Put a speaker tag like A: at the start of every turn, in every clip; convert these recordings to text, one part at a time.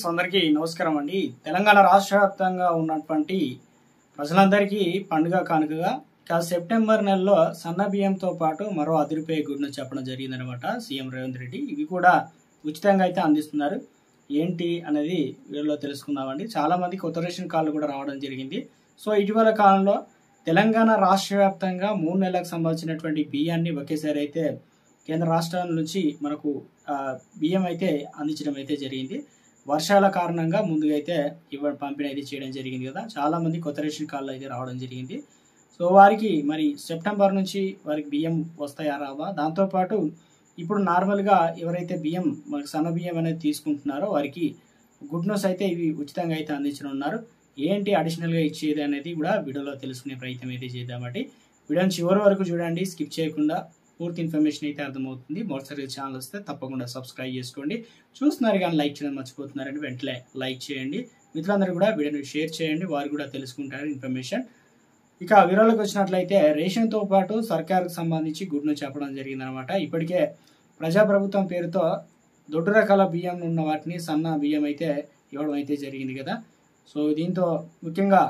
A: Friends అందరికీ నమస్కారం అండి. తెలంగాణ రాష్ట్ర వ్యాప్తంగా ఉన్నటువంటి ప్రజలందరికీ పండుగ కానుకగా సెప్టెంబర్ నెలలో సన్న బియ్యంతో పాటు మరో అదిరిపోయే గుడ్ను చెప్పడం జరిగిందనమాట సీఎం రేవంత్ రెడ్డి. ఇవి కూడా ఉచితంగా అయితే అందిస్తున్నారు. ఏంటి అనేది వీడియోలో తెలుసుకుందామండి. చాలా మంది కొత్త రేషన్ కార్డులు కూడా రావడం జరిగింది. సో ఇటీవల కాలంలో తెలంగాణ రాష్ట్ర వ్యాప్తంగా 3 నెలలకు సంబంధించినటువంటి బియ్యాన్ని ఒకేసారి అయితే కేంద్ర రాష్ట్రాల నుంచి మనకు బియ్యం అయితే అందించడం అయితే జరిగింది. వర్షాల కారణంగా ముందుగా అయితే పంపిణీ అయితే చేయడం జరిగింది కదా. చాలా మంది కొత్త రేషన్ కార్డులు అయితే రావడం జరిగింది. సో వారికి మరి సెప్టెంబర్ నుంచి వారికి బియ్యం వస్తాయా రావా, దాంతోపాటు ఇప్పుడు నార్మల్గా ఎవరైతే బియ్యం మనకు సన్న బియ్యం అనేది తీసుకుంటున్నారో వారికి గుడ్ న్యూస్ అయితే ఇవి ఉచితంగా అయితే అందించనున్నారు. ఏంటి అడిషనల్గా ఇచ్చేది అనేది కూడా వీడియోలో తెలుసుకునే ప్రయత్నం అయితే చేద్దామండి. వీడియోని చివరి వరకు చూడండి, స్కిప్ చేయకుండా పూర్తి ఇన్ఫర్మేషన్ అయితే అర్థమవుతుంది. మొదటిసారి ఛానల్ వస్తే తప్పకుండా సబ్స్క్రైబ్ చేసుకోండి. చూస్తున్నారు కానీ లైక్ చేయడం మర్చిపోతున్నారండి, వెంటనే లైక్ చేయండి. మిత్రులందరూ కూడా వీడియోని షేర్ చేయండి, వారు కూడా తెలుసుకుంటారు ఇన్ఫర్మేషన్. ఇక వివరాలకు వచ్చినట్లయితే రేషన్తో పాటు సర్కారుకు సంబంధించి గుడ్ను చెప్పడం జరిగిందనమాట. ఇప్పటికే ప్రజాప్రభుత్వం పేరుతో దొడ్డు రకాల బియ్యం ఉన్న వాటిని సన్న బియ్యం అయితే ఇవ్వడం అయితే జరిగింది కదా. సో దీంతో ముఖ్యంగా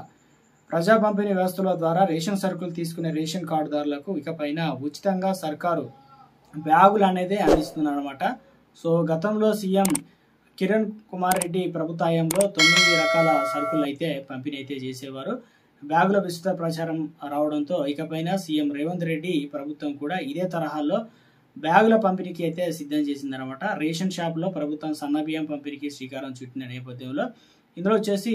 A: ప్రజా పంపిణీ వ్యవస్థల ద్వారా రేషన్ సరుకులు తీసుకునే రేషన్ కార్డుదారులకు ఇకపైన ఉచితంగా సర్కారు బ్యాగులు అనేది అందిస్తుందన్నమాట. సో గతంలో సీఎం కిరణ్ కుమార్ రెడ్డి ప్రభుత్వంలో 9 రకాల సరుకులు అయితే పంపిణీ అయితే చేసేవారు. బ్యాగుల విస్తృత ప్రచారం రావడంతో ఇకపైన సీఎం రేవంత్ రెడ్డి ప్రభుత్వం కూడా ఇదే తరహాలో బ్యాగుల పంపిణీకి అయితే సిద్ధం చేసిందనమాట. రేషన్ షాప్లో ప్రభుత్వం సన్న బియ్యం పంపిణీకి శ్రీకారం చుట్టిన నేపథ్యంలో ఇందులో వచ్చేసి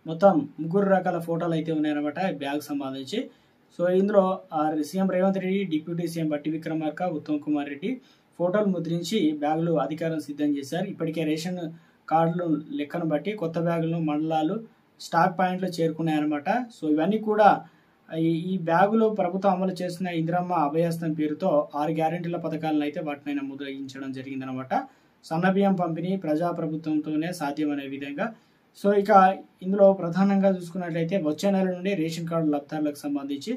A: మొత్తం 3 రకాల ఫోటోలు అయితే ఉన్నాయన్నమాట బ్యాగ్ సంబంధించి. సో ఇందులో CM Revanth Reddy, deputy CM బట్టి విక్రమార్క, ఉత్తమ్ కుమార్ రెడ్డి ఫోటోలు ముద్రించి బ్యాగులు అధికారం సిద్ధం చేశారు. ఇప్పటికే రేషన్ కార్డులు లెక్కను బట్టి కొత్త బ్యాగులు మండలాలు స్టాక్ పాయింట్లు చేరుకున్నాయన్నమాట. సో ఇవన్నీ కూడా ఈ బ్యాగులు ప్రభుత్వం అమలు చేసిన ఇందిరమ్మ అభయహస్తం పేరుతో 6 గ్యారెంటీల పథకాలను అయితే వాటిపైన ముద్రించడం జరిగిందనమాట. సన్నబియ్యం పంపిణీ ప్రజాప్రభుత్వంతోనే సాధ్యమనే విధంగా. సో ఇక ఇందులో ప్రధానంగా చూసుకున్నట్లయితే వచ్చే నెల నుండి రేషన్ కార్డు లబ్ధిదారులకు సంబంధించి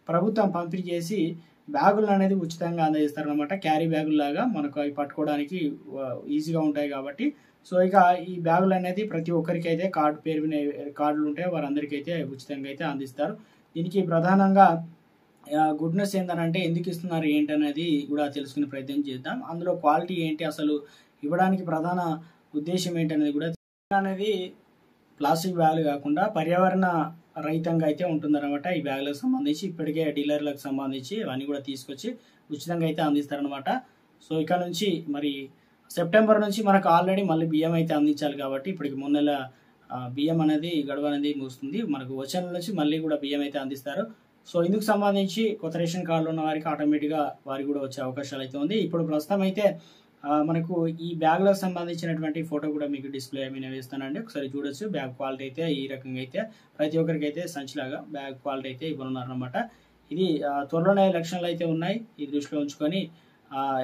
A: ప్రభుత్వం పంపిణీ చేసి బ్యాగులు అనేది ఉచితంగా అందజేస్తారనమాట. క్యారీ బ్యాగులు లాగా మనకు అవి పట్టుకోవడానికి ఈజీగా ఉంటాయి కాబట్టి. సో ఇక ఈ బ్యాగులు అనేది ప్రతి ఒక్కరికి అయితే కార్డు పేరు కార్డులు ఉంటాయి, వారందరికీ అయితే ఉచితంగా అయితే అందిస్తారు. దీనికి ప్రధానంగా గుడ్ న్యూస్ ఏంటంటే ఎందుకు ఇస్తున్నారు ఏంటి అనేది కూడా తెలుసుకునే ప్రయత్నం చేద్దాం. అందులో క్వాలిటీ ఏంటి, అసలు ఇవ్వడానికి ప్రధాన ఉద్దేశం ఏంటి అనేది కూడా అనేది ప్లాస్టిక్ బ్యాగులు కాకుండా పర్యావరణ రహితంగా అయితే ఉంటుందన్నమాట. ఈ బ్యాగులకు సంబంధించి ఇప్పటికే డీలర్లకు సంబంధించి అవన్నీ కూడా తీసుకొచ్చి ఉచితంగా అయితే అందిస్తారనమాట. సో ఇక్కడ నుంచి మరి సెప్టెంబర్ నుంచి మనకు ఆల్రెడీ మళ్ళీ బియ్యం అయితే అందించాలి కాబట్టి ఇప్పటికి 3 నెలల బియ్యం అనేది గడువు అనేది ముగుస్తుంది. మనకు వచ్చే నెల నుంచి మళ్ళీ కూడా బియ్యం అయితే అందిస్తారు. సో ఇందుకు సంబంధించి కొత్త రేషన్ కార్డులు ఉన్న వారికి ఆటోమేటిక్గా వారికి కూడా వచ్చే అవకాశాలు అయితే ఉంది. ఇప్పుడు ప్రస్తుతం అయితే మనకు ఈ బ్యాగ్లకు సంబంధించినటువంటి ఫోటో కూడా మీకు డిస్ప్లే మీద వేస్తానండి, ఒకసారి చూడొచ్చు. బ్యాగ్ క్వాలిటీ అయితే ఈ రకంగా అయితే ప్రతి ఒక్కరికి అయితే సంచిలాగా బ్యాగ్ క్వాలిటీ అయితే ఇవ్వనున్నారనమాట. ఇది త్వరలోనే ఎలక్షన్లు అయితే ఉన్నాయి, ఈ దృష్టిలో ఉంచుకొని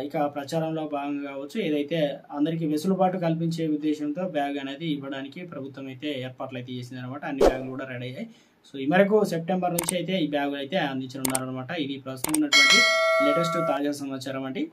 A: ఇక ప్రచారంలో భాగంగా కావచ్చు ఏదైతే అందరికీ వెసులుబాటు కల్పించే ఉద్దేశంతో బ్యాగ్ అనేది ఇవ్వడానికి ప్రభుత్వం అయితే ఏర్పాట్లు అయితే చేసింది అనమాట. అన్ని బ్యాగులు కూడా రెడీ అయ్యాయి. సో ఈ మేరకు సెప్టెంబర్ నుంచి అయితే ఈ బ్యాగులు అయితే అందించనున్నారనమాట. ఇది ప్రస్తుతం ఉన్నటువంటి లేటెస్ట్ తాజా సమాచారం అండి.